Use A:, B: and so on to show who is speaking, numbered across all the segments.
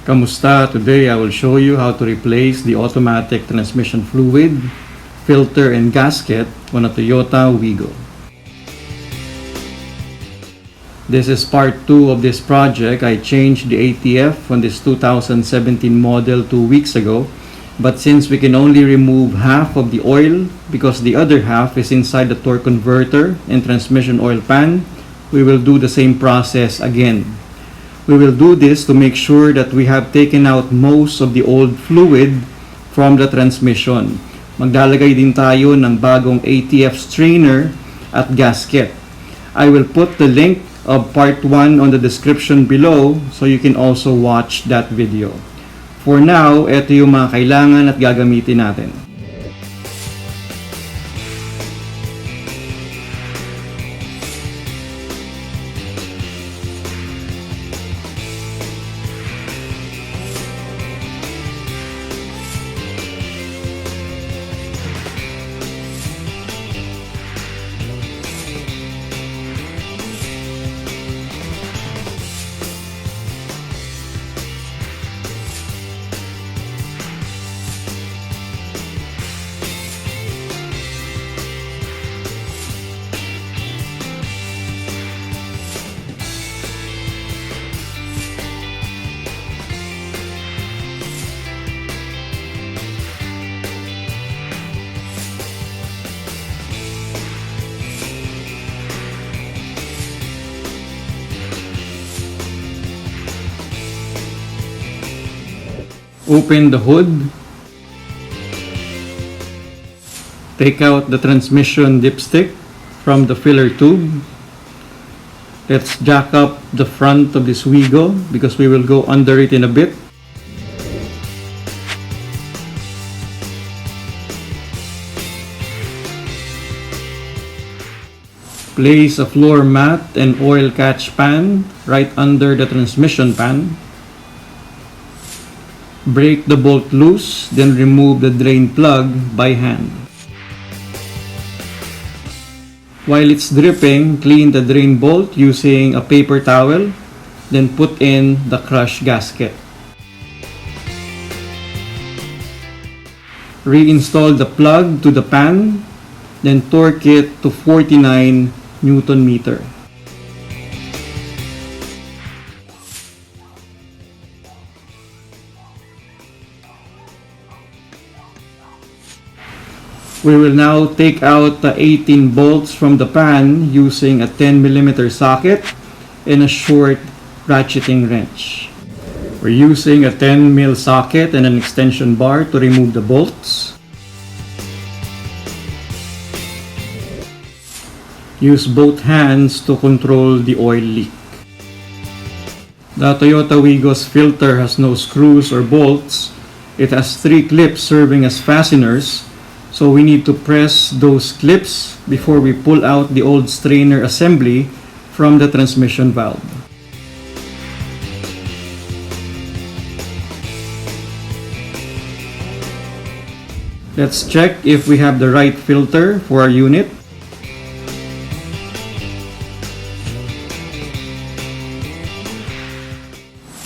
A: Kamusta? Today I will show you how to replace the automatic transmission fluid, filter, and gasket on a Toyota Wigo. This is part 2 of this project. I changed the ATF on this 2017 model 2 weeks ago, but since we can only remove half of the oil because the other half is inside the torque converter and transmission oil pan, we will do the same process again. We will do this to make sure that we have taken out most of the old fluid from the transmission. Maglalagay din tayo ng bagong ATF strainer at gasket. I will put the link of part 1 on the description below so you can also watch that video. For now, ito yung mga kailangan at gagamitin natin. Open the hood. Take out the transmission dipstick from the filler tube. Let's jack up the front of this Wigo because we will go under it in a bit. Place a floor mat and oil catch pan right under the transmission pan. Break the bolt loose, then remove the drain plug by hand. While it's dripping, clean the drain bolt using a paper towel, then put in the crush gasket. Reinstall the plug to the pan, then torque it to 49 Newton meter. We will now take out the 18 bolts from the pan using a 10mm socket and a short ratcheting wrench. We're using a 10mm socket and an extension bar to remove the bolts. Use both hands to control the oil leak. The Toyota Wigo's filter has no screws or bolts. It has 3 clips serving as fasteners. So we need to press those clips before we pull out the old strainer assembly from the transmission valve. Let's check if we have the right filter for our unit.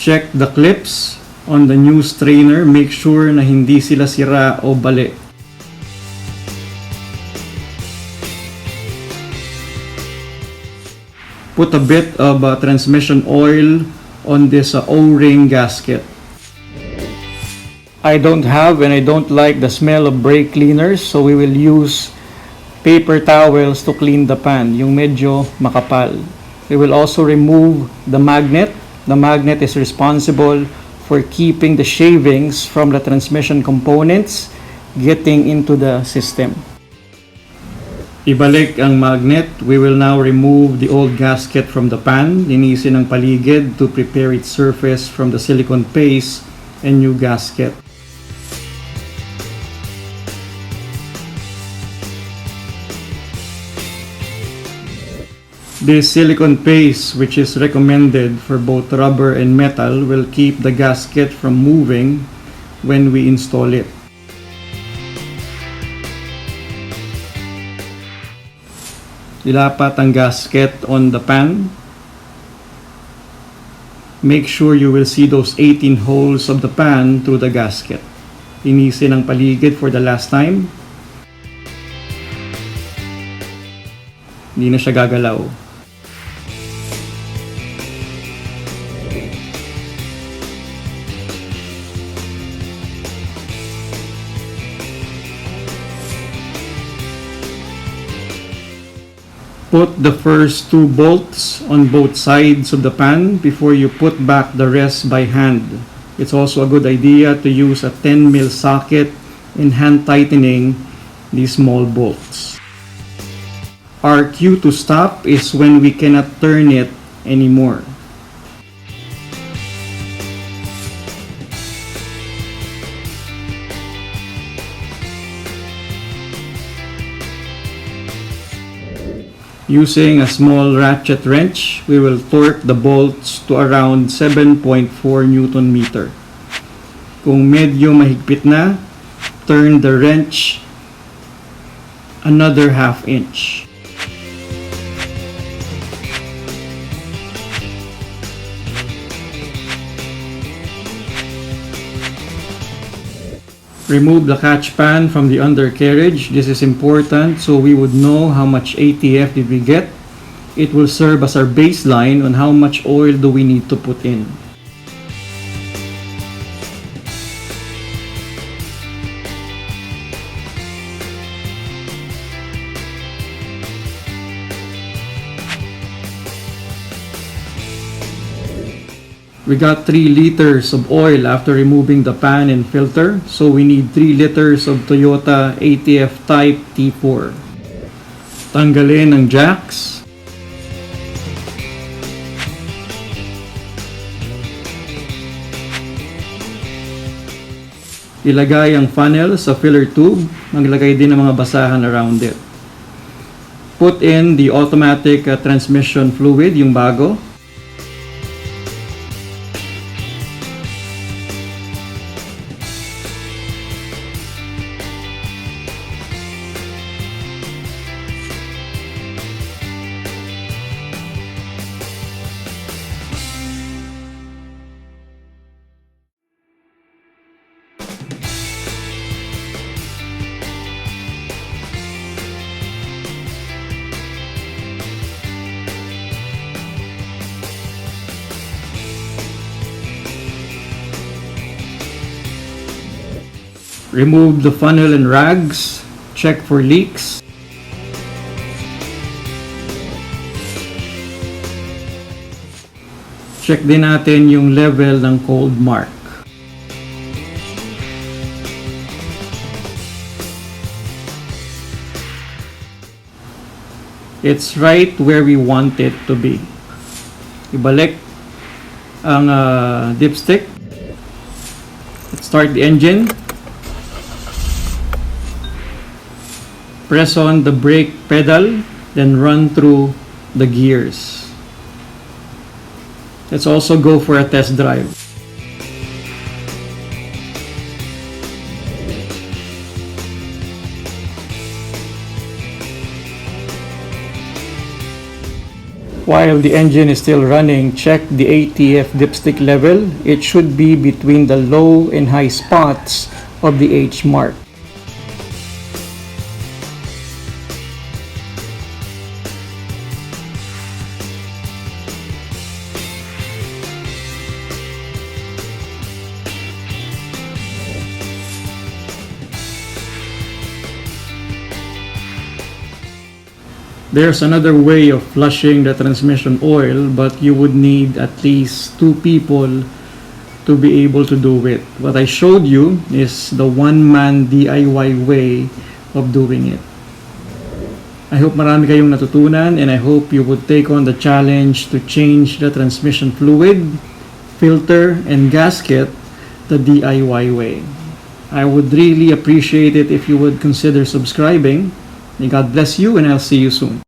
A: Check the clips on the new strainer. Make sure na hindi sila sira o bali. Put a bit of transmission oil on this O-ring gasket. I don't have and I don't like the smell of brake cleaners, so we will use paper towels to clean the pan, yung medyo makapal. We will also remove the magnet. The magnet is responsible for keeping the shavings from the transmission components getting into the system. Ibalik ang magnet. We will now remove the old gasket from the pan. Linisin ang paligid to prepare its surface from the silicone paste and new gasket. This silicone paste, which is recommended for both rubber and metal, will keep the gasket from moving when we install it. Ilapat ang gasket on the pan. make sure you will see those 18 holes of the pan through the gasket. Linisin ang paligid for the last time. Hindi na siya gagalaw. Put the first 2 bolts on both sides of the pan before you put back the rest by hand. It's also a good idea to use a 10 mil socket in hand tightening these small bolts. Our cue to stop is when we cannot turn it anymore. Using a small ratchet wrench, we will torque the bolts to around 7.4 Newton meter. Kung medyo mahigpit na, turn the wrench another half inch. Remove the catch pan from the undercarriage. This is important so we would know how much ATF did we get. It will serve as our baseline on how much oil do we need to put in. We got 3 liters of oil after removing the pan and filter, so we need 3 liters of Toyota ATF Type T4. Tanggalin ang jacks. Ilagay ang funnel sa filler tube. Maglagay din ng mga basahan around it. Put in the automatic transmission fluid, yung bago. Remove the funnel and rags. Check for leaks. Check din natin yung level ng cold mark. It's right where we want it to be. Ibalik ang dipstick. Let's start the engine. Press on the brake pedal, then run through the gears. Let's also go for a test drive. While the engine is still running, check the ATF dipstick level. It should be between the low and high spots of the H mark. There's another way of flushing the transmission oil, but you would need at least 2 people to be able to do it. What I showed you is the one-man DIY way of doing it. I hope marami kayong natutunan, and I hope you would take on the challenge to change the transmission fluid, filter, and gasket the DIY way. I would really appreciate it if you would consider subscribing. May God bless you, and I'll see you soon.